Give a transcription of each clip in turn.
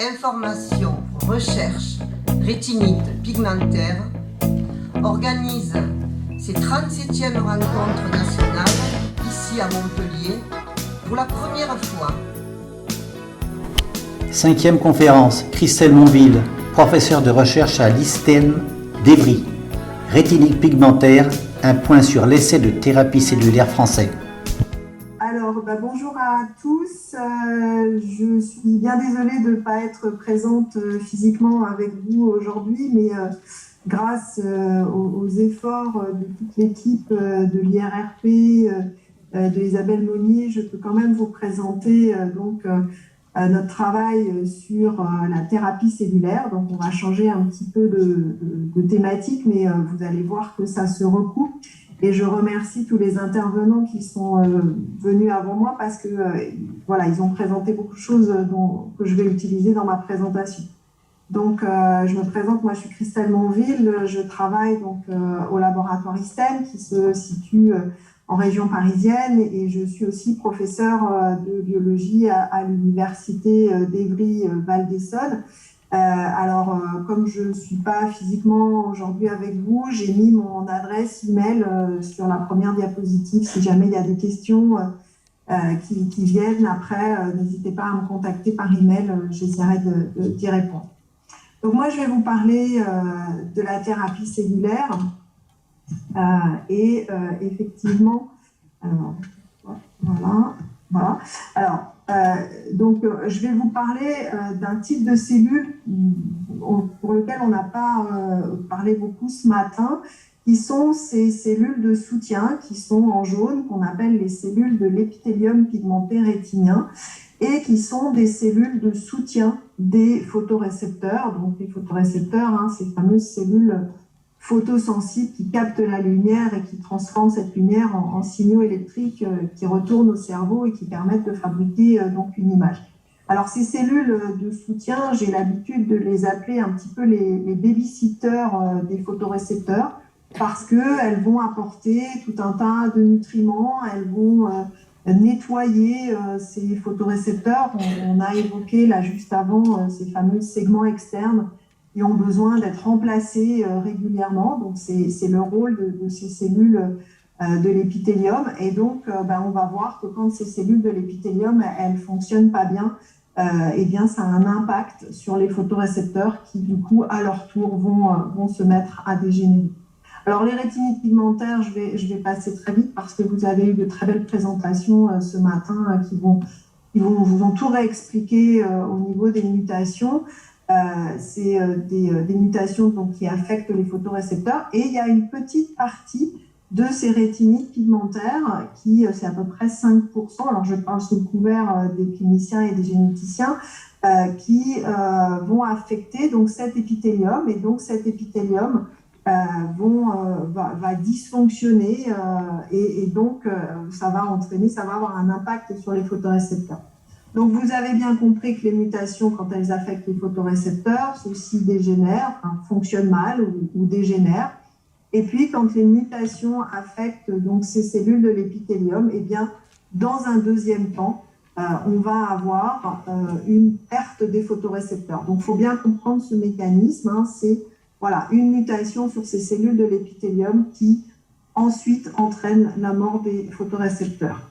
Information, recherche, rétinite pigmentaire organise ses 37e rencontres nationales ici à Montpellier pour la première fois. 5e conférence, Christelle Monville, professeure de recherche à l'ISTEM d'Evry. Rétinite pigmentaire, un point sur l'essai de thérapie cellulaire français. Alors, bonjour à tous. Je suis bien désolée de ne pas être présente physiquement avec vous aujourd'hui, mais grâce aux efforts de toute l'équipe de l'IRRP, de Isabelle Monnier, je peux quand même vous présenter notre travail sur la thérapie cellulaire. Donc, on va changer un petit peu de thématique, mais vous allez voir que ça se recoupe. Et je remercie tous les intervenants qui sont venus avant moi parce que ils ont présenté beaucoup de choses que je vais utiliser dans ma présentation. Donc, je me présente, moi je suis Christelle Monville, je travaille au laboratoire ISTEM qui se situe en région parisienne et je suis aussi professeure de biologie à l'université d'Evry-Val d'Essonne. Comme je ne suis pas physiquement aujourd'hui avec vous, j'ai mis mon adresse email sur la première diapositive. Si jamais il y a des questions qui viennent après, n'hésitez pas à me contacter par email, j'essaierai d'y répondre. Donc moi, je vais vous parler de la thérapie cellulaire effectivement, voilà. Alors, je vais vous parler d'un type de cellule pour lequel on n'a pas parlé beaucoup ce matin, qui sont ces cellules de soutien qui sont en jaune, qu'on appelle les cellules de l'épithélium pigmenté rétinien, et qui sont des cellules de soutien des photorécepteurs. Donc les photorécepteurs, ces fameuses cellules photosensibles qui captent la lumière et qui transforment cette lumière en signaux électriques qui retournent au cerveau et qui permettent de fabriquer une image. Alors ces cellules de soutien, j'ai l'habitude de les appeler un petit peu les babysitters des photorécepteurs parce qu'elles vont apporter tout un tas de nutriments, elles vont nettoyer ces photorécepteurs. On a évoqué là juste avant ces fameux segments externes qui ont besoin d'être remplacés régulièrement. Donc, c'est le rôle de ces cellules de l'épithélium. Et donc, on va voir que quand ces cellules de l'épithélium, elles ne fonctionnent pas bien, ça a un impact sur les photorécepteurs qui, du coup, à leur tour, vont se mettre à dégénérer. Alors, les rétinites pigmentaires, je vais passer très vite parce que vous avez eu de très belles présentations ce matin qui vont vous tout réexpliquer au niveau des mutations. C'est des mutations qui affectent les photorécepteurs et il y a une petite partie de ces rétinites pigmentaires qui, c'est à peu près 5%, alors je parle sous le couvert des cliniciens et des généticiens, qui vont affecter cet épithélium et donc cet épithélium va dysfonctionner et donc ça va avoir un impact sur les photorécepteurs. Donc, vous avez bien compris que les mutations, quand elles affectent les photorécepteurs, ceux-ci dégénèrent, fonctionnent mal ou dégénèrent. Et puis, quand les mutations affectent ces cellules de l'épithélium, dans un deuxième temps, on va avoir une perte des photorécepteurs. Donc, il faut bien comprendre ce mécanisme. C'est une mutation sur ces cellules de l'épithélium qui, ensuite, entraîne la mort des photorécepteurs.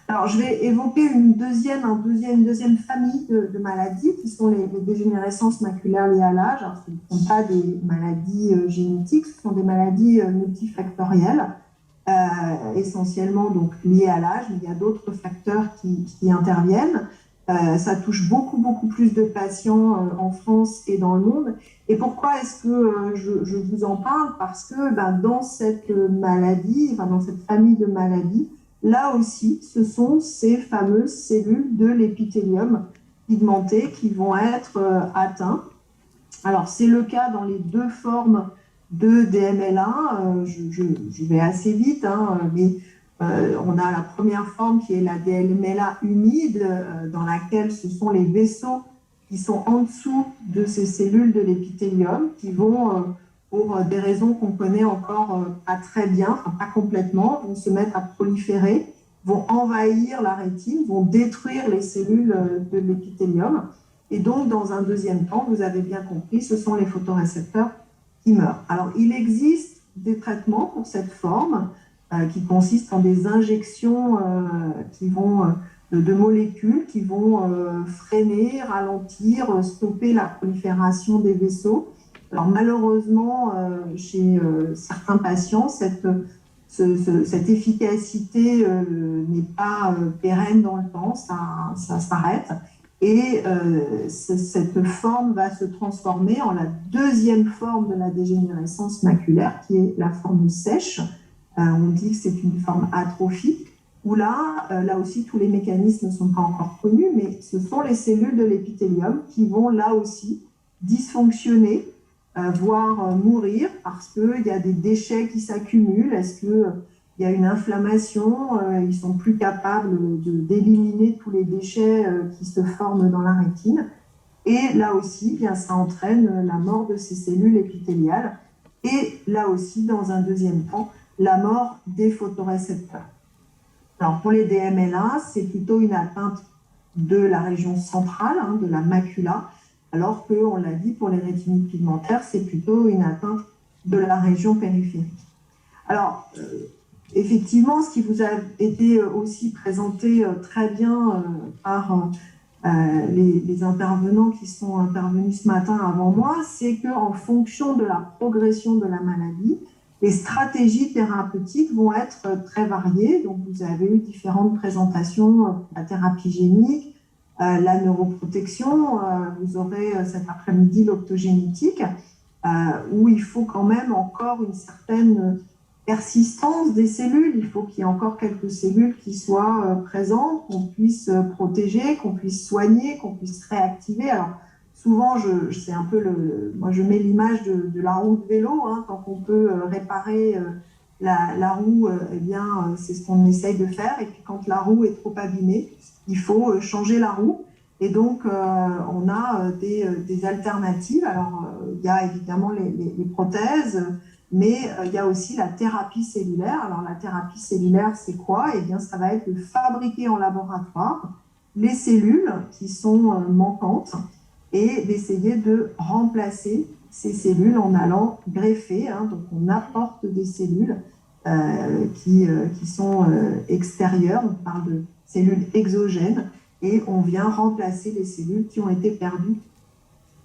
Alors, je vais évoquer une deuxième famille de maladies qui sont les dégénérescences maculaires liées à l'âge. Ce ne sont pas des maladies génétiques, ce sont des maladies multifactorielles, essentiellement liées à l'âge. Il y a d'autres facteurs qui interviennent. Ça touche beaucoup plus de patients en France et dans le monde. Et pourquoi est-ce que je vous en parle? Parce que dans cette maladie, dans cette famille de maladies, là aussi, ce sont ces fameuses cellules de l'épithélium pigmenté qui vont être atteintes. Alors, c'est le cas dans les deux formes de DMLA. Je vais assez vite, mais on a la première forme qui est la DMLA humide, dans laquelle ce sont les vaisseaux qui sont en dessous de ces cellules de l'épithélium qui vont pour des raisons qu'on connaît encore pas très bien, pas complètement, vont se mettre à proliférer, vont envahir la rétine, vont détruire les cellules de l'épithélium. Et donc, dans un deuxième temps, vous avez bien compris, ce sont les photorécepteurs qui meurent. Alors, il existe des traitements pour cette forme qui consistent en des injections de molécules qui vont freiner, ralentir, stopper la prolifération des vaisseaux. Alors, malheureusement, chez certains patients, cette efficacité n'est pas pérenne dans le temps, ça s'arrête. Et cette forme va se transformer en la deuxième forme de la dégénérescence maculaire, qui est la forme sèche. On dit que c'est une forme atrophique, où là aussi, tous les mécanismes ne sont pas encore connus, mais ce sont les cellules de l'épithélium qui vont là aussi dysfonctionner, voire mourir, parce qu'il y a des déchets qui s'accumulent. Est-ce qu'il y a une inflammation, ils ne sont plus capables d'éliminer tous les déchets qui se forment dans la rétine. Et là aussi, bien, ça entraîne la mort de ces cellules épithéliales. Et là aussi, dans un deuxième temps, la mort des photorécepteurs. Alors, pour les DMLA, c'est plutôt une atteinte de la région centrale, de la macula, alors qu'on l'a dit, pour les rétinites pigmentaires, c'est plutôt une atteinte de la région périphérique. Alors, effectivement, ce qui vous a été aussi présenté très bien par les intervenants qui sont intervenus ce matin avant moi, c'est qu'en fonction de la progression de la maladie, les stratégies thérapeutiques vont être très variées. Donc, vous avez eu différentes présentations, la thérapie génique, la neuroprotection, vous aurez cet après-midi l'optogénétique, où il faut quand même encore une certaine persistance des cellules. Il faut qu'il y ait encore quelques cellules qui soient présentes, qu'on puisse protéger, qu'on puisse soigner, qu'on puisse réactiver. Alors, souvent, c'est un peu moi je mets l'image de la roue de vélo, tant qu'on peut réparer la roue, eh bien, c'est ce qu'on essaye de faire. Et puis quand la roue est trop abîmée, il faut changer la roue. Et donc, on a des alternatives. Alors, il y a évidemment les prothèses, mais il y a aussi la thérapie cellulaire. Alors, la thérapie cellulaire, c'est quoi? Eh bien, ça va être de fabriquer en laboratoire les cellules qui sont manquantes et d'essayer de remplacer ces cellules en allant greffer. Donc, on apporte des cellules qui sont extérieures. On parle de cellules exogènes et on vient remplacer les cellules qui ont été perdues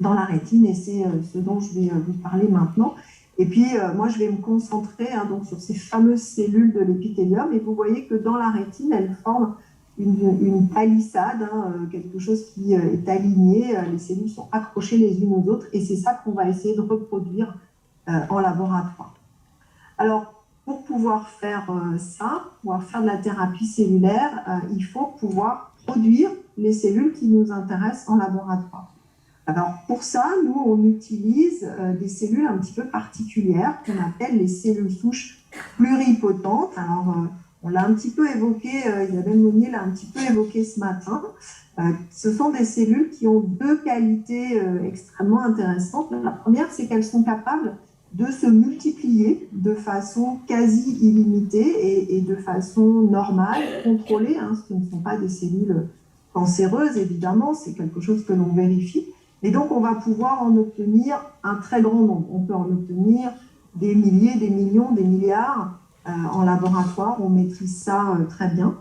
dans la rétine. Et c'est ce dont je vais vous parler maintenant. Et puis, moi, je vais me concentrer donc sur ces fameuses cellules de l'épithélium. Et vous voyez que dans la rétine, elles forment une palissade, quelque chose qui est aligné. Les cellules sont accrochées les unes aux autres. Et c'est ça qu'on va essayer de reproduire en laboratoire. Alors, pour pouvoir faire ça, pouvoir faire de la thérapie cellulaire, il faut pouvoir produire les cellules qui nous intéressent en laboratoire. Alors, pour ça, nous, on utilise des cellules un petit peu particulières qu'on appelle les cellules souches pluripotentes. Alors, on l'a un petit peu évoqué, Isabelle Monnier l'a un petit peu évoqué ce matin. Ce sont des cellules qui ont deux qualités extrêmement intéressantes. La première, c'est qu'elles sont capables de se multiplier de façon quasi illimitée et de façon normale, contrôlée. Ce ne sont pas des cellules cancéreuses, évidemment, c'est quelque chose que l'on vérifie. Et donc, on va pouvoir en obtenir un très grand nombre. On peut en obtenir des milliers, des millions, des milliards en laboratoire. On maîtrise ça très bien.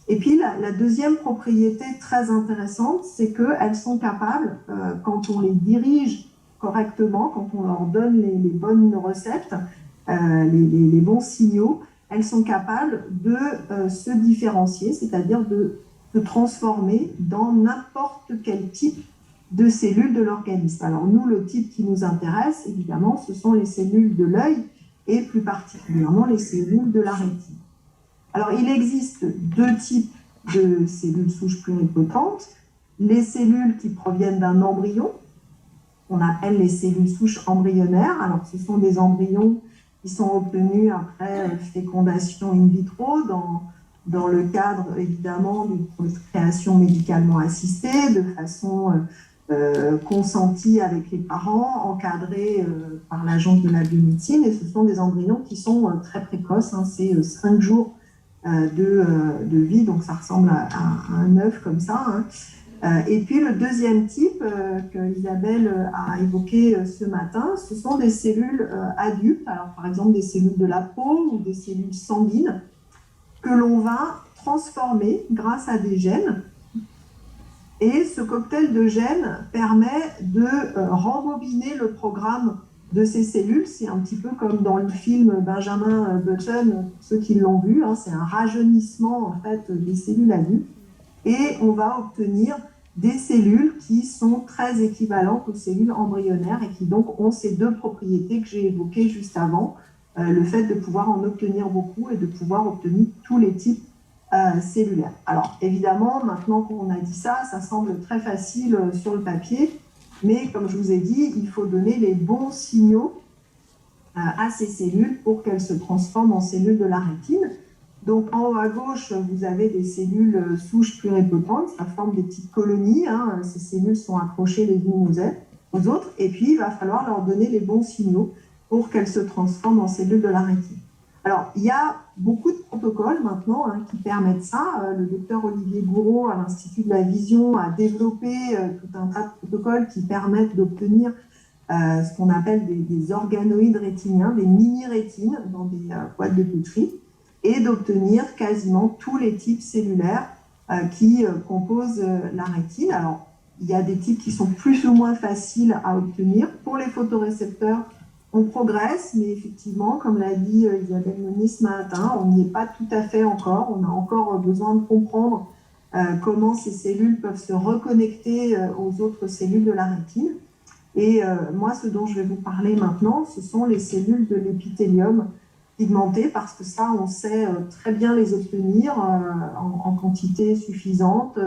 Et puis, la deuxième propriété très intéressante, c'est qu'elles sont capables, quand on les dirige correctement, quand on leur donne les bonnes recettes, les bons signaux, elles sont capables de se différencier, c'est-à-dire de se transformer dans n'importe quel type de cellules de l'organisme. Alors nous, le type qui nous intéresse, évidemment, ce sont les cellules de l'œil et plus particulièrement les cellules de la rétine. Alors il existe deux types de cellules souches pluripotentes. Les cellules qui proviennent d'un embryon, qu'on appelle les cellules souches embryonnaires. Alors ce sont des embryons qui sont obtenus après fécondation in vitro dans le cadre évidemment d'une création médicalement assistée, de façon consentie avec les parents, encadrée par l'agence de la biomédecine. Et ce sont des embryons qui sont très précoces, c'est 5 jours de vie, donc ça ressemble à un œuf comme ça. Et puis le deuxième type que Isabelle a évoqué ce matin, ce sont des cellules adultes, alors par exemple des cellules de la peau ou des cellules sanguines, que l'on va transformer grâce à des gènes. Et ce cocktail de gènes permet de rembobiner le programme de ces cellules. C'est un petit peu comme dans le film Benjamin Button, pour ceux qui l'ont vu, hein, c'est un rajeunissement en fait des cellules adultes. Et on va obtenir des cellules qui sont très équivalentes aux cellules embryonnaires et qui donc ont ces deux propriétés que j'ai évoquées juste avant, le fait de pouvoir en obtenir beaucoup et de pouvoir obtenir tous les types cellulaires. Alors évidemment, maintenant qu'on a dit ça, ça semble très facile sur le papier, mais comme je vous ai dit, il faut donner les bons signaux à ces cellules pour qu'elles se transforment en cellules de la rétine. Donc en haut à gauche, vous avez des cellules souches pluripotentes, ça forme des petites colonies, hein. Ces cellules sont accrochées les unes aux autres, et puis il va falloir leur donner les bons signaux pour qu'elles se transforment en cellules de la rétine. Alors il y a beaucoup de protocoles maintenant hein, qui permettent ça. Le docteur Olivier Gouraud à l'Institut de la Vision a développé tout un tas de protocoles qui permettent d'obtenir ce qu'on appelle des organoïdes rétiniens, des mini-rétines dans des boîtes de pétri, et d'obtenir quasiment tous les types cellulaires qui composent la rétine. Alors, il y a des types qui sont plus ou moins faciles à obtenir. Pour les photorécepteurs, on progresse, mais effectivement, comme l'a dit Isabelle Meunier ce matin, on n'y est pas tout à fait encore. On a encore besoin de comprendre comment ces cellules peuvent se reconnecter aux autres cellules de la rétine. Et moi, ce dont je vais vous parler maintenant, ce sont les cellules de l'épithélium pigmenté, parce que ça, on sait très bien les obtenir en quantité suffisante,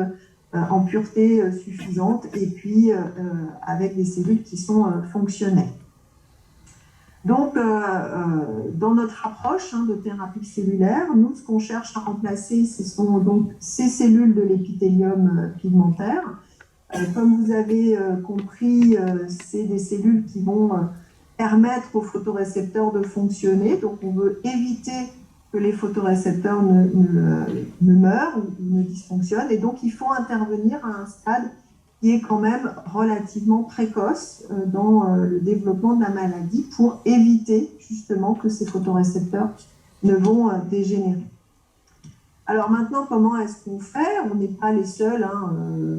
en pureté suffisante, et puis avec des cellules qui sont fonctionnelles. Donc, dans notre approche de thérapie cellulaire, nous, ce qu'on cherche à remplacer, ce sont donc ces cellules de l'épithélium pigmentaire. Comme vous avez compris, c'est des cellules qui vont permettre aux photorécepteurs de fonctionner. Donc, on veut éviter que les photorécepteurs ne meurent ou ne dysfonctionnent. Et donc, il faut intervenir à un stade qui est quand même relativement précoce dans le développement de la maladie pour éviter justement que ces photorécepteurs ne vont dégénérer. Alors maintenant, comment est-ce qu'on fait? On n'est pas les seuls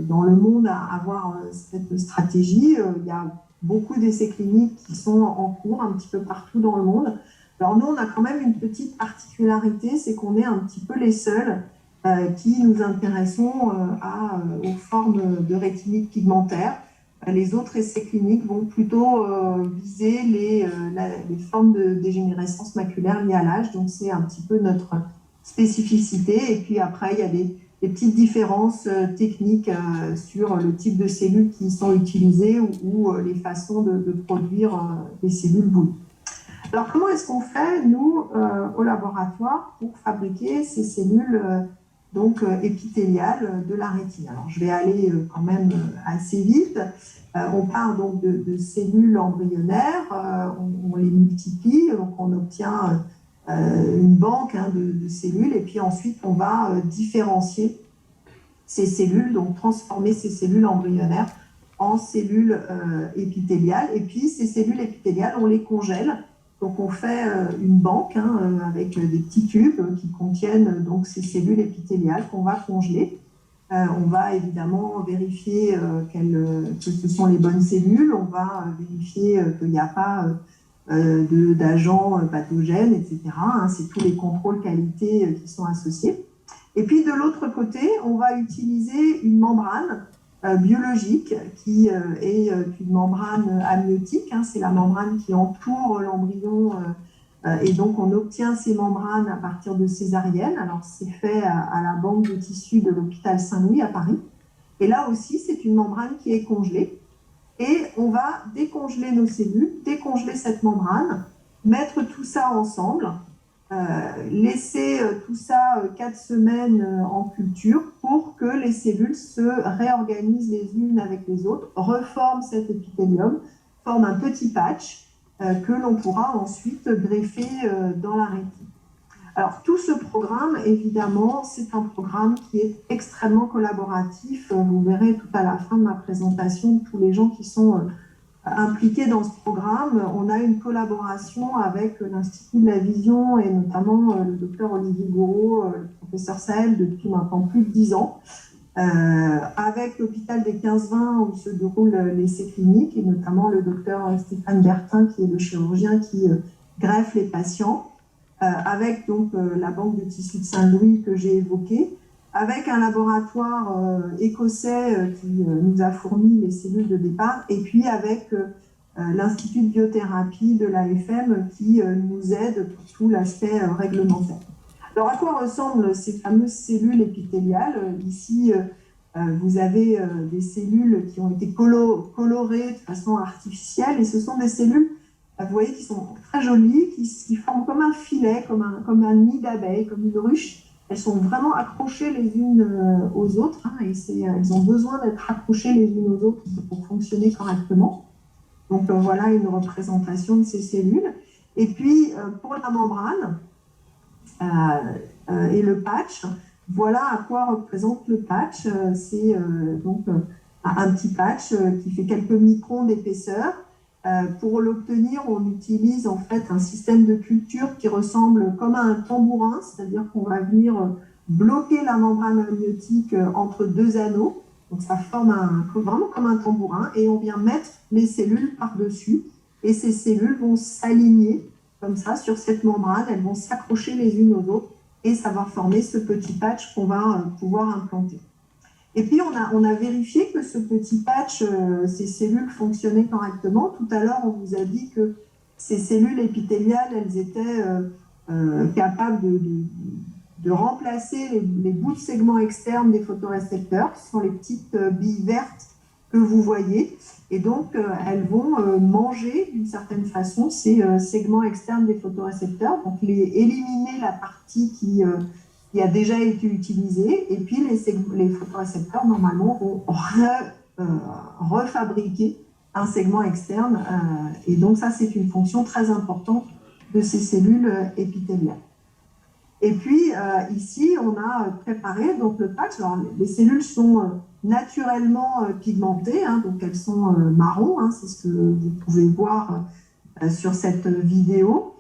dans le monde à avoir cette stratégie. Il y a beaucoup d'essais cliniques qui sont en cours un petit peu partout dans le monde. Alors nous, on a quand même une petite particularité, c'est qu'on est un petit peu les seuls qui nous intéressons aux formes de rétinite pigmentaire. Les autres essais cliniques vont plutôt viser les formes de dégénérescence maculaire liées à l'âge, donc c'est un petit peu notre spécificité. Et puis après, il y a des petites différences techniques sur le type de cellules qui sont utilisées ou les façons de produire des cellules voulues. Alors, comment est-ce qu'on fait, nous, au laboratoire, pour fabriquer ces cellules épithéliales de la rétine? Alors, je vais aller quand même assez vite. On part donc de cellules embryonnaires, on les multiplie, donc on obtient une banque de cellules, et puis ensuite on va différencier ces cellules, donc transformer ces cellules embryonnaires en cellules épithéliales. Et puis ces cellules épithéliales, on les congèle. Donc on fait une banque avec des petits tubes qui contiennent donc ces cellules épithéliales qu'on va congeler. On va évidemment vérifier que ce sont les bonnes cellules. On va vérifier qu'il n'y a pas d'agents pathogènes, etc. C'est tous les contrôles qualité qui sont associés. Et puis de l'autre côté, on va utiliser une membrane biologique qui est une membrane amniotique. C'est la membrane qui entoure l'embryon et donc on obtient ces membranes à partir de césariennes. Alors c'est fait à la banque de tissus de l'hôpital Saint-Louis à Paris. Et là aussi, c'est une membrane qui est congelée. Et on va décongeler nos cellules, décongeler cette membrane, mettre tout ça ensemble, laisser tout ça 4 semaines en culture pour que les cellules se réorganisent les unes avec les autres, reforment cet épithélium, forment un petit patch que l'on pourra ensuite greffer dans la rétine. Alors, tout ce programme, évidemment, c'est un programme qui est extrêmement collaboratif. Vous verrez tout à la fin de ma présentation tous les gens qui sont impliqués dans ce programme. On a une collaboration avec l'Institut de la Vision et notamment le docteur Olivier Gouraud, le professeur Sahel, depuis maintenant plus de 10 ans, avec l'hôpital des 15-20 où se déroulent les essais cliniques et notamment le docteur Stéphane Bertin, qui est le chirurgien qui greffe les patients. Avec donc la banque de tissus de Saint-Louis que j'ai évoquée, avec un laboratoire écossais qui nous a fourni les cellules de départ, et puis avec l'Institut de biothérapie de l'AFM qui nous aide pour tout l'aspect réglementaire. Alors, à quoi ressemblent ces fameuses cellules épithéliales? Ici, vous avez des cellules qui ont été colorées de façon artificielle, et ce sont des cellules, vous voyez, qui sont très jolies, qui forment comme un filet, comme un nid d'abeilles, comme une ruche. Elles sont vraiment accrochées les unes aux autres, hein, et elles ont besoin d'être accrochées les unes aux autres pour fonctionner correctement. Donc voilà une représentation de ces cellules. Et puis pour la membrane et le patch, voilà à quoi représente le patch. C'est donc un petit patch qui fait quelques microns d'épaisseur. Pour l'obtenir, on utilise en fait un système de culture qui ressemble comme à un tambourin, c'est-à-dire qu'on va venir bloquer la membrane amniotique entre deux anneaux. Donc ça forme vraiment comme un tambourin, et on vient mettre les cellules par-dessus, et ces cellules vont s'aligner comme ça sur cette membrane, elles vont s'accrocher les unes aux autres, et ça va former ce petit patch qu'on va pouvoir implanter. Et puis, on a vérifié que ce petit patch, ces cellules fonctionnaient correctement. Tout à l'heure, on vous a dit que ces cellules épithéliales, elles étaient capables de remplacer les bouts de segments externes des photorécepteurs. Ce sont les petites billes vertes que vous voyez. Et donc, elles vont manger, d'une certaine façon, ces segments externes des photorécepteurs. Donc, éliminer la partie qui a déjà été utilisé, et puis les photorécepteurs, normalement, vont refabriquer un segment externe. Et donc, ça, c'est une fonction très importante de ces cellules épithéliales. Et puis, ici, on a préparé donc, le patch. Alors, les cellules sont naturellement pigmentées, hein, donc elles sont marron, hein, c'est ce que vous pouvez voir sur cette vidéo.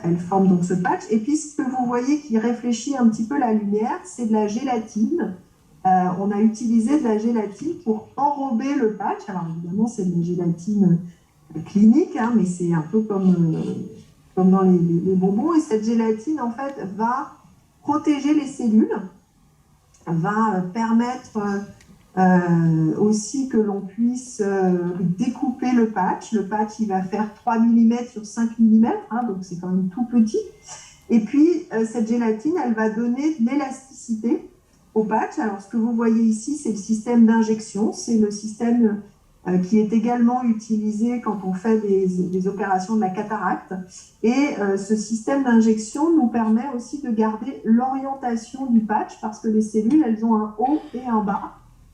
Elle forme donc ce patch. Et puis, ce que vous voyez qui réfléchit un petit peu la lumière, c'est de la gélatine. On a utilisé de la gélatine pour enrober le patch. Alors, évidemment, c'est de la gélatine clinique, hein, mais c'est un peu comme dans les bonbons. Et cette gélatine, en fait, va protéger les cellules, va permettre aussi que l'on puisse découper le patch. Le patch, il va faire 3 mm sur 5 mm, hein, donc c'est quand même tout petit. Et puis, cette gélatine, elle va donner de l'élasticité au patch. Alors, ce que vous voyez ici, c'est le système d'injection. C'est le système qui est également utilisé quand on fait des opérations de la cataracte. Et ce système d'injection nous permet aussi de garder l'orientation du patch, parce que les cellules, elles ont un haut et un bas.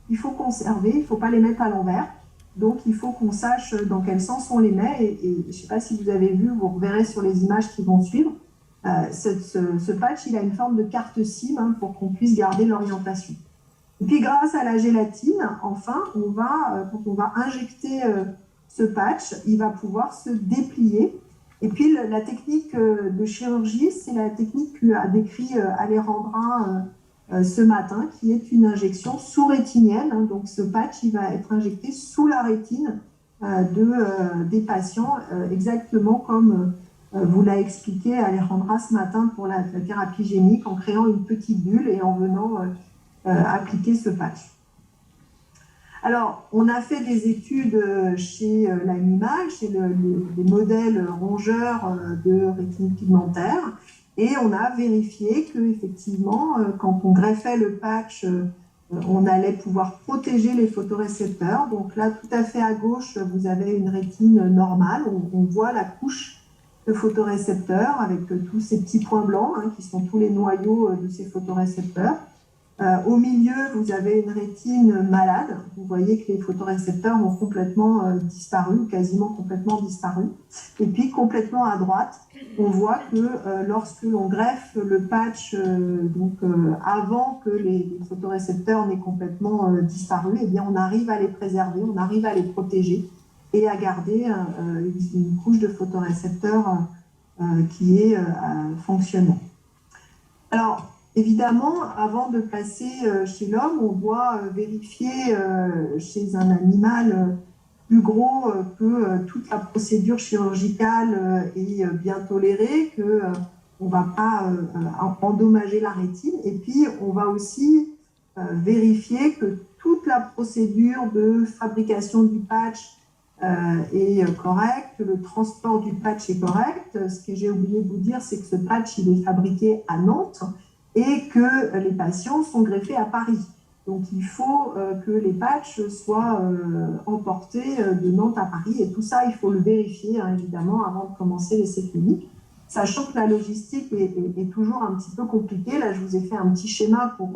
Il faut conserver, il ne faut pas les mettre à l'envers. Donc, il faut qu'on sache dans quel sens on les met. Et je ne sais pas si vous avez vu, vous reverrez sur les images qui vont suivre. Ce patch, il a une forme de carte SIM, hein, pour qu'on puisse garder l'orientation. Et puis, grâce à la gélatine, enfin, quand on va injecter ce patch, il va pouvoir se déplier. Et puis, la technique de chirurgie, c'est la technique qu'a décrit Alejandra ce matin, qui est une injection sous-rétinienne. Hein. Donc, ce patch, il va être injecté sous la rétine des patients, exactement comme vous l'a expliqué Alejandra ce matin pour la thérapie génique, en créant une petite bulle et en venant appliquer ce patch. Alors, on a fait des études chez l'animal, chez des modèles rongeurs de rétine pigmentaire, et on a vérifié qu'effectivement, quand on greffait le patch, on allait pouvoir protéger les photorécepteurs. Donc là, tout à fait à gauche, vous avez une rétine normale. On voit la couche de photorécepteurs avec tous ces petits points blancs, hein, qui sont tous les noyaux de ces photorécepteurs. Au milieu, vous avez une rétine malade. Vous voyez que les photorécepteurs ont complètement disparu, quasiment complètement disparu. Et puis, complètement à droite, on voit que lorsque l'on greffe le patch, avant que les photorécepteurs n'aient complètement disparu, eh bien, on arrive à les préserver, on arrive à les protéger et à garder une couche de photorécepteurs qui est fonctionnelle. Alors, évidemment, avant de passer chez l'homme, on doit vérifier chez un animal plus gros que toute la procédure chirurgicale est bien tolérée, qu'on ne va pas endommager la rétine. Et puis, on va aussi vérifier que toute la procédure de fabrication du patch est correcte, le transport du patch est correct. Ce que j'ai oublié de vous dire, c'est que ce patch, il est fabriqué à Nantes et que les patients sont greffés à Paris. Donc, il faut que les patchs soient emportés de Nantes à Paris. Et tout ça, il faut le vérifier, hein, évidemment, avant de commencer l'essai clinique. Sachant que la logistique est toujours un petit peu compliquée. Là, je vous ai fait un petit schéma pour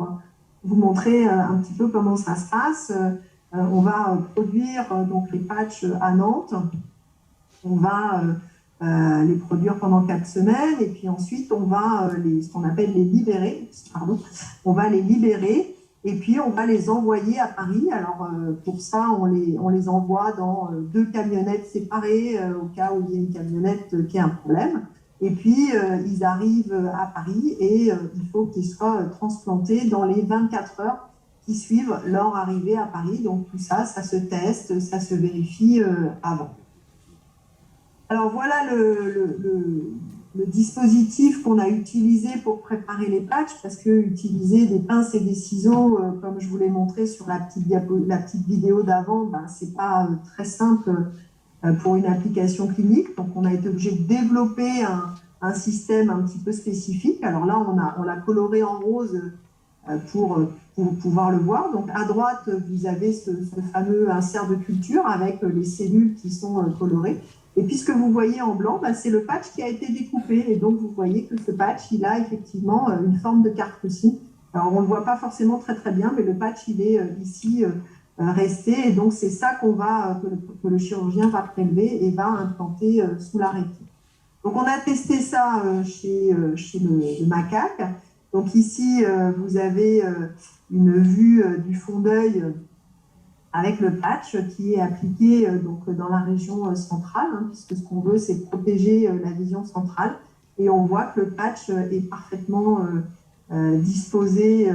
vous montrer un petit peu comment ça se passe. On va produire donc les patchs à Nantes. On va les produire pendant 4 semaines et puis ensuite on va ce qu'on appelle les libérer. Pardon. On va les libérer et puis on va les envoyer à Paris. Alors pour ça, on les envoie dans 2 camionnettes séparées au cas où il y a une camionnette qui a un problème. Et puis ils arrivent à Paris et il faut qu'ils soient transplantés dans les 24 heures qui suivent leur arrivée à Paris. Donc tout ça, ça se teste, ça se vérifie avant. Alors voilà le dispositif qu'on a utilisé pour préparer les patchs, parce que utiliser des pinces et des ciseaux, comme je vous l'ai montré sur la petite vidéo d'avant, ben, c'est pas très simple pour une application clinique. Donc on a été obligé de développer un système un petit peu spécifique. Alors là, on l'a coloré en rose pour pouvoir le voir. Donc à droite, vous avez ce fameux insert de culture avec les cellules qui sont colorées. Et puis ce que vous voyez en blanc, bah, c'est le patch qui a été découpé. Et donc vous voyez que ce patch, il a effectivement une forme de carte aussi. Alors on ne le voit pas forcément très très bien, mais le patch, il est ici resté. Et donc c'est ça que le chirurgien va prélever et va implanter sous la rétine. Donc on a testé ça chez le macaque. Donc ici, vous avez une vue du fond d'œil avec le patch qui est appliqué dans la région centrale, hein, puisque ce qu'on veut, c'est protéger la vision centrale. Et on voit que le patch est parfaitement disposé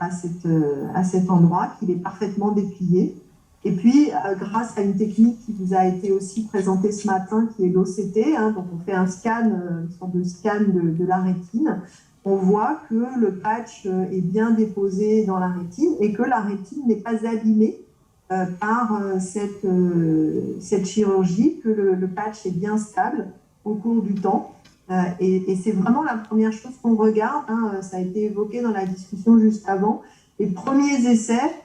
à cet endroit, qu'il est parfaitement déplié. Et puis, grâce à une technique qui vous a été aussi présentée ce matin, qui est l'OCT, hein, donc on fait un scan, une sorte de scan de la rétine, on voit que le patch est bien déposé dans la rétine et que la rétine n'est pas abîmée par cette chirurgie, que le patch est bien stable au cours du temps. Et c'est vraiment la première chose qu'on regarde, hein, ça a été évoqué dans la discussion juste avant. Les premiers essais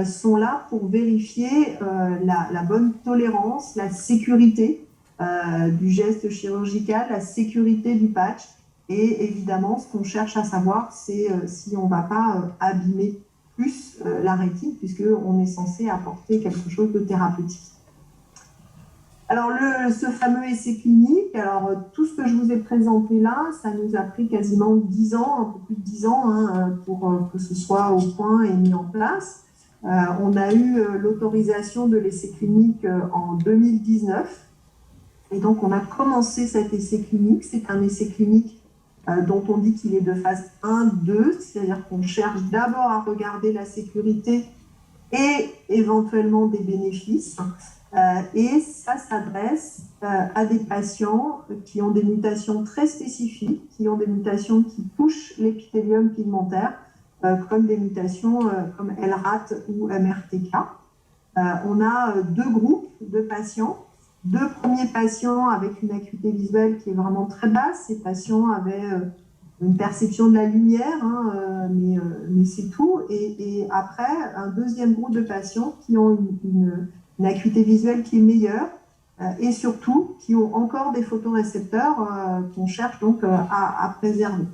sont là pour vérifier la bonne tolérance, la sécurité du geste chirurgical, la sécurité du patch. Et évidemment, ce qu'on cherche à savoir, c'est si on ne va pas abîmer plus la rétine, puisqu'on est censé apporter quelque chose de thérapeutique. Alors, ce fameux essai clinique, alors tout ce que je vous ai présenté là, ça nous a pris quasiment 10 ans, un peu plus de 10 ans, hein, pour que ce soit au point et mis en place. On a eu l'autorisation de l'essai clinique en 2019. Et donc, on a commencé cet essai clinique. C'est un essai clinique dont on dit qu'il est de phase 1-2, c'est-à-dire qu'on cherche d'abord à regarder la sécurité et éventuellement des bénéfices. Et ça s'adresse à des patients qui ont des mutations très spécifiques, qui ont des mutations qui touchent l'épithélium pigmentaire, comme des mutations comme LRAT ou MRTK. On a 2 groupes de patients. 2 premiers patients avec une acuité visuelle qui est vraiment très basse. Ces patients avaient une perception de la lumière, hein, mais c'est tout. Et après, un deuxième groupe de patients qui ont une acuité visuelle qui est meilleure et surtout qui ont encore des photorécepteurs qu'on cherche donc à préserver.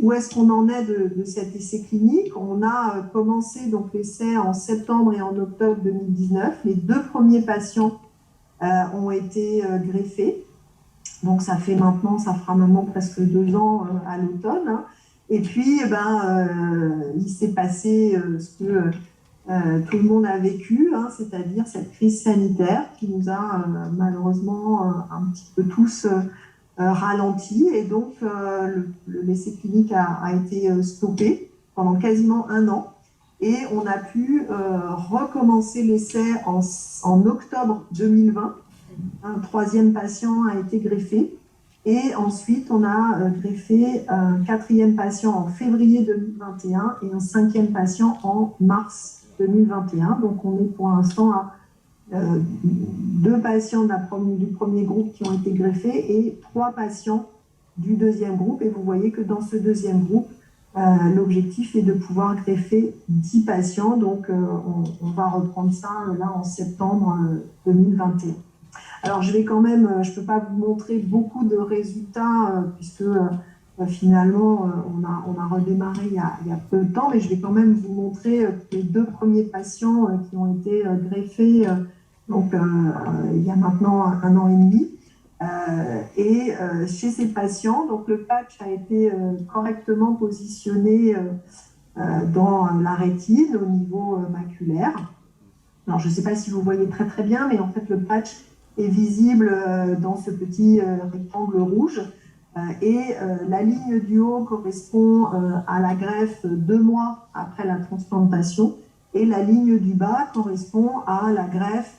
Où est-ce qu'on en est de cet essai clinique? On a commencé donc l'essai en septembre et en octobre 2019. Les 2 premiers patients ont été greffés. Donc ça fera maintenant presque 2 ans à l'automne. Hein. Et puis, il s'est passé ce que tout le monde a vécu, hein, c'est-à-dire cette crise sanitaire qui nous a malheureusement un petit peu tous ralenti. Et donc, l'essai clinique a été stoppé pendant quasiment 1 an. Et on a pu recommencer l'essai en octobre 2020. Un 3e patient a été greffé. Et ensuite, on a greffé un 4e patient en février 2021 et un 5e patient en mars 2021. Donc, on est pour l'instant à 2 patients du premier groupe qui ont été greffés et 3 patients du 2e groupe. Et vous voyez que dans ce 2e groupe, l'objectif est de pouvoir greffer 10 patients. Donc, on va reprendre ça là en septembre 2021. Alors, je ne peux pas vous montrer beaucoup de résultats puisque finalement, on a redémarré il y a peu de temps, mais je vais quand même vous montrer les 2 premiers patients qui ont été greffés il y a maintenant 1 an et demi. Chez ces patients, donc, le patch a été correctement positionné dans la rétine au niveau maculaire. Alors, je ne sais pas si vous voyez très très bien, mais en fait, le patch est visible dans ce petit rectangle rouge. La ligne du haut correspond à la greffe 2 mois après la transplantation et la ligne du bas correspond à la greffe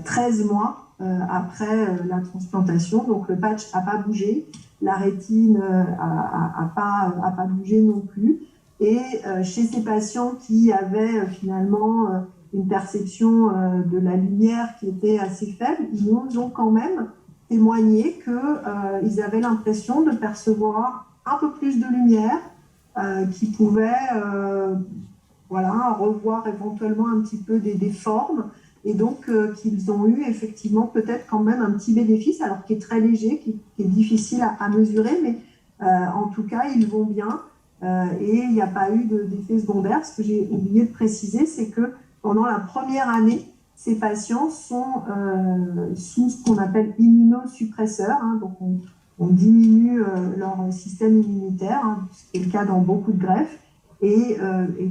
13 mois après la transplantation. Donc, le patch n'a pas bougé, la rétine n'a pas bougé non plus. Et chez ces patients qui avaient finalement une perception de la lumière qui était assez faible, ils nous ont quand même témoigné qu'ils avaient l'impression de percevoir un peu plus de lumière, qu'ils pouvaient revoir éventuellement un petit peu des formes, et donc qu'ils ont eu effectivement peut-être quand même un petit bénéfice, alors qui est très léger, qui est difficile à mesurer, mais en tout cas, ils vont bien, et il n'y a pas eu d'effet secondaire. Ce que j'ai oublié de préciser, c'est que pendant la première année, ces patients sont sous ce qu'on appelle immunosuppresseurs, hein, donc on diminue leur système immunitaire, hein, ce qui est le cas dans beaucoup de greffes, et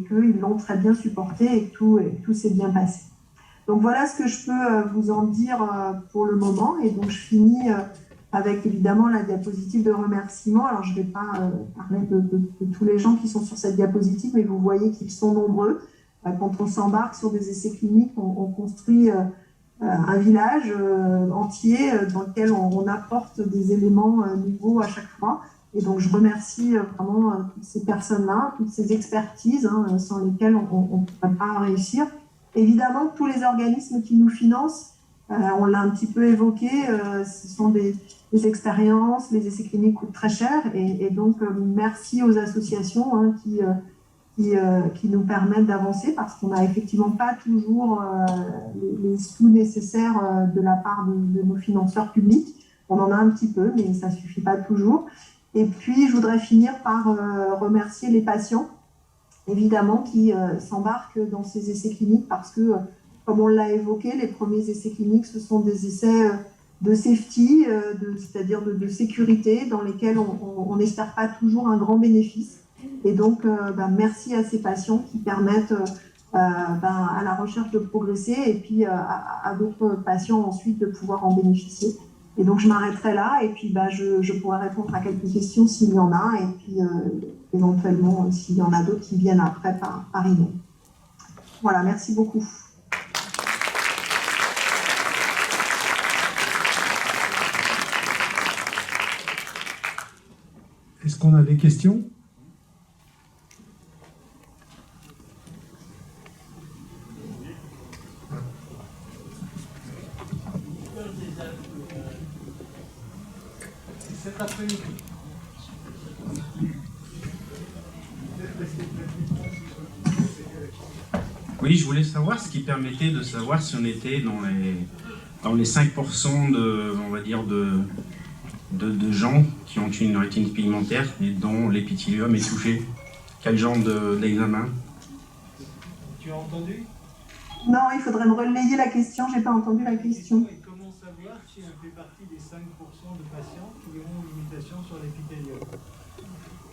qu'ils l'ont très bien supporté et que tout s'est bien passé. Donc voilà ce que je peux vous en dire pour le moment, et donc je finis avec évidemment la diapositive de remerciement. Alors je ne vais pas parler de tous les gens qui sont sur cette diapositive, mais vous voyez qu'ils sont nombreux. Quand on s'embarque sur des essais cliniques, on construit un village entier dans lequel on apporte des éléments nouveaux à chaque fois. Et donc, je remercie vraiment toutes ces personnes-là, toutes ces expertises sans lesquelles on ne pourrait pas réussir. Évidemment, tous les organismes qui nous financent, on l'a un petit peu évoqué, ce sont des expériences, les essais cliniques coûtent très cher. Et donc, merci aux associations qui nous permettent d'avancer, parce qu'on n'a effectivement pas toujours les sous nécessaires de la part de nos financeurs publics. On en a un petit peu, mais ça ne suffit pas toujours. Et puis, je voudrais finir par remercier les patients, évidemment, qui s'embarquent dans ces essais cliniques, parce que, comme on l'a évoqué, les premiers essais cliniques, ce sont des essais de safety, c'est-à-dire de sécurité, dans lesquels on n'espère pas toujours un grand bénéfice. Et donc, merci à ces patients qui permettent à la recherche de progresser, et puis à d'autres patients ensuite de pouvoir en bénéficier. Et donc, je m'arrêterai là, et puis je pourrai répondre à quelques questions s'il y en a, et puis éventuellement, s'il y en a d'autres qui viennent après par email. Voilà, merci beaucoup. Est-ce qu'on a des questions ? Cet après-midi. Oui, je voulais savoir ce qui permettait de savoir si on était dans les 5% de, on va dire, de gens qui ont une rétinite pigmentaire et dont l'épithélium est touché? Quel genre d'examen? Tu as entendu? Non, il faudrait me relayer la question, j'ai pas entendu la question. Et comment savoir si on fait partie des 5% de patients qui ont une mutation sur l'épithélium?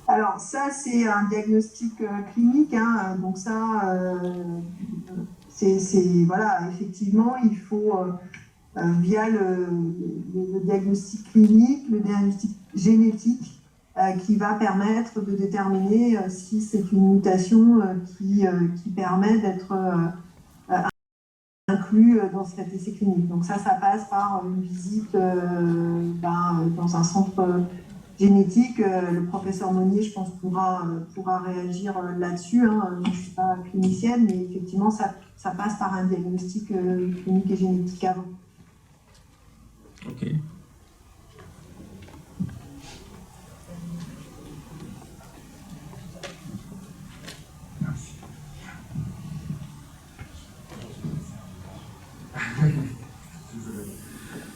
Alors ça, c'est un diagnostic clinique, hein, donc ça, voilà, effectivement, il faut, via le diagnostic clinique, le diagnostic génétique, qui va permettre de déterminer si c'est une mutation qui permet d'être inclus dans cet essai clinique. Donc ça passe par une visite dans un centre génétique. Le professeur Monnier, je pense, pourra réagir là-dessus. Hein. Je ne suis pas clinicienne, mais effectivement, ça passe par un diagnostic clinique et génétique avant. Ok. Merci.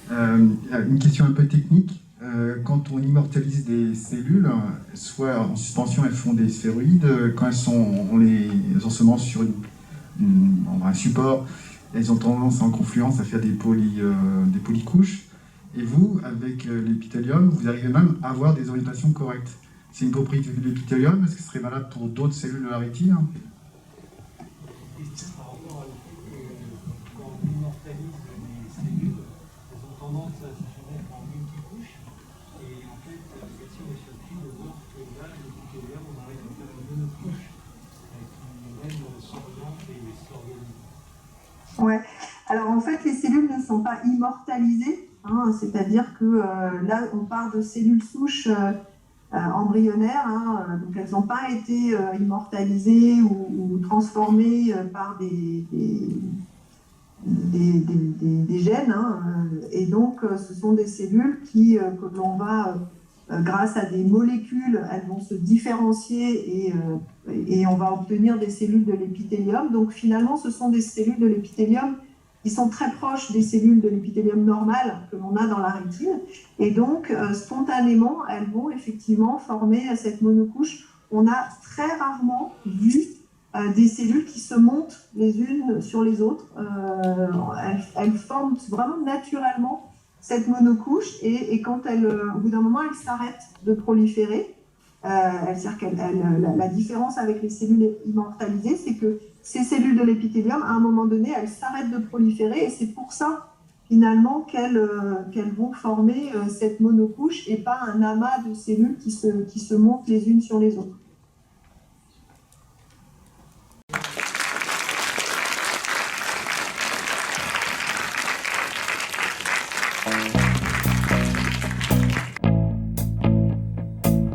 Une question un peu technique. Quand on immortalise des cellules, soit en suspension, elles font des sphéroïdes. Quand on les ensemence sur un support, elles ont tendance en confluence à faire des polycouches. Et vous, avec l'épithélium, vous arrivez même à avoir des orientations correctes. C'est une propriété de l'épithélium. Est-ce que ce serait valable pour d'autres cellules de la rétine? Question par rapport à le fait que quand on immortalise les cellules, elles ont tendance à se mettre en multicouche. Et en fait, si on est surpris de voir que là, l'épithélium, on arrive à faire une monocouche qui même s'oriente et s'organise. Ouais. Alors en fait, les cellules ne sont pas immortalisées, hein, c'est-à-dire que là, on part de cellules souches embryonnaires, hein, donc elles n'ont pas été immortalisées ou transformées par des gènes, hein, et donc ce sont des cellules que l'on va, grâce à des molécules, elles vont se différencier et on va obtenir des cellules de l'épithélium. Donc finalement, ce sont des cellules de l'épithélium qui sont très proches des cellules de l'épithélium normal que l'on a dans la rétine. Et donc, spontanément, elles vont effectivement former cette monocouche. On a très rarement vu des cellules qui se montent les unes sur les autres. Elles forment vraiment naturellement cette monocouche et quand au bout d'un moment, elles s'arrêtent de proliférer. La différence avec les cellules immortalisées, c'est que ces cellules de l'épithélium, à un moment donné, elles s'arrêtent de proliférer et c'est pour ça, finalement, qu'elles vont former cette monocouche et pas un amas de cellules qui se montent les unes sur les autres.